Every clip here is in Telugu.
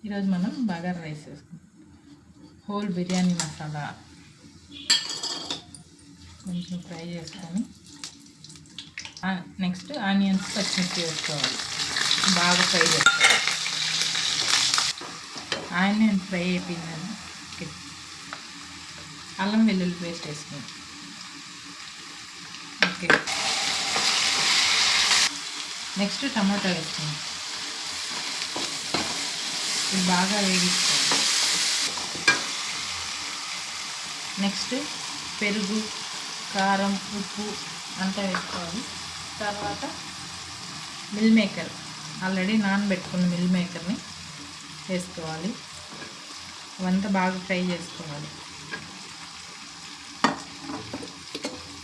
ఈరోజు మనం బగారా రైస్ వేసుకుంటాం. హోల్ బిర్యానీ మసాలా కొంచెం ఫ్రై చేసుకొని నెక్స్ట్ ఆనియన్స్ పచ్చిమిర్చి వేసుకోవాలి. బాగా ఫ్రై చేసుకోవాలి. ఆనియన్ ఫ్రై అయిపోయిందని అల్లం వెల్లుల్లి పేస్ట్ వేసుకుంటాం. ఓకే, నెక్స్ట్ టమాటా వేసుకుందాం. ఇది బాగా వేగించుకోవాలి. నెక్స్ట్ పెరుగు, కారం, ఉప్పు అంతా వేసుకోవాలి. తర్వాత మిల్ మేకర్, ఆల్రెడీ నానబెట్టుకున్న మిల్ మేకర్ని వేసుకోవాలి. అవంతా బాగా ఫ్రై చేసుకోవాలి.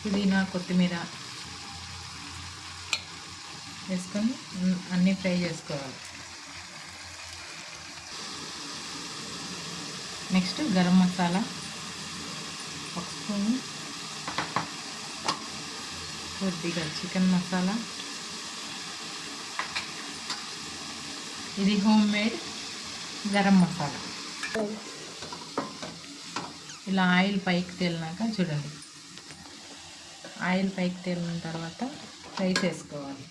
పుదీనా, కొత్తిమీర వేసుకొని అన్నీ ఫ్రై చేసుకోవాలి. నెక్స్ట్ గరం మసాలా ఒక స్పూను, కొద్దిగా చికెన్ మసాలా. ఇది హోమ్ మేడ్ గరం మసాలా. ఇలా ఆయిల్ పైకి తేలినాక చూడండి, ఆయిల్ పైకి తేలిన తర్వాత రైస్ వేసుకోవాలి.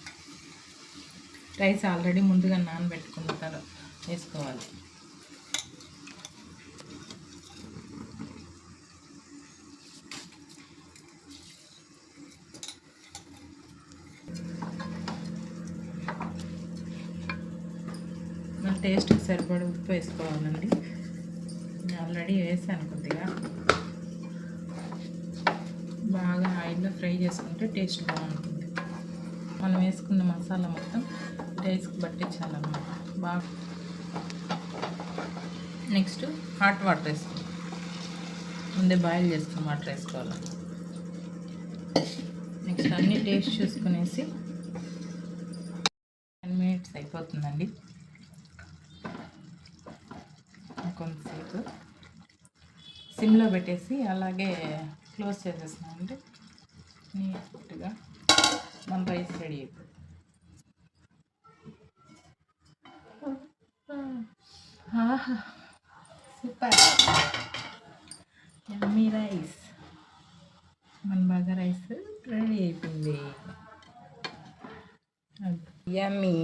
రైస్ ఆల్రెడీ ముందుగా నానబెట్టుకున్న తర్వాత వేసుకోవాలి. మన టేస్ట్కి సరిపడే ఉప్పు వేసుకోవాలండి. నేను ఆల్రెడీ వేసాను కొద్దిగా. బాగా ఆయిల్లో ఫ్రై చేసుకుంటే టేస్ట్ బాగుంటుంది. మనం వేసుకున్న మసాలా మొత్తం రైస్కి పట్టించాలన్నమాట బాగా. నెక్స్ట్ హాట్ వాటర్ వేసుకోవాలి. ముందే బాయిల్ చేసుకుని వాటర్ వేసుకోవాలి. నెక్స్ట్ అన్నీ టేస్ట్ చూసుకునేసి 10 minutes అయిపోతుందండి. కొంతసేపు సిమ్లో పెట్టేసి అలాగే క్లోజ్ చేసేస్తున్నామంటే నీట్గా మన రైస్ రెడీ అయిపోతుంది. ఆహా, సూపర్ యమ్మీ రైస్. మన బాగా రైస్ రెడీ అయిపోయింది. Yummy.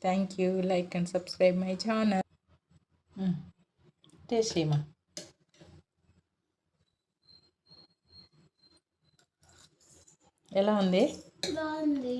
Thank you. Like and subscribe my channel. Taste చేయమా. ఎలా ఉంది? బాగుంది.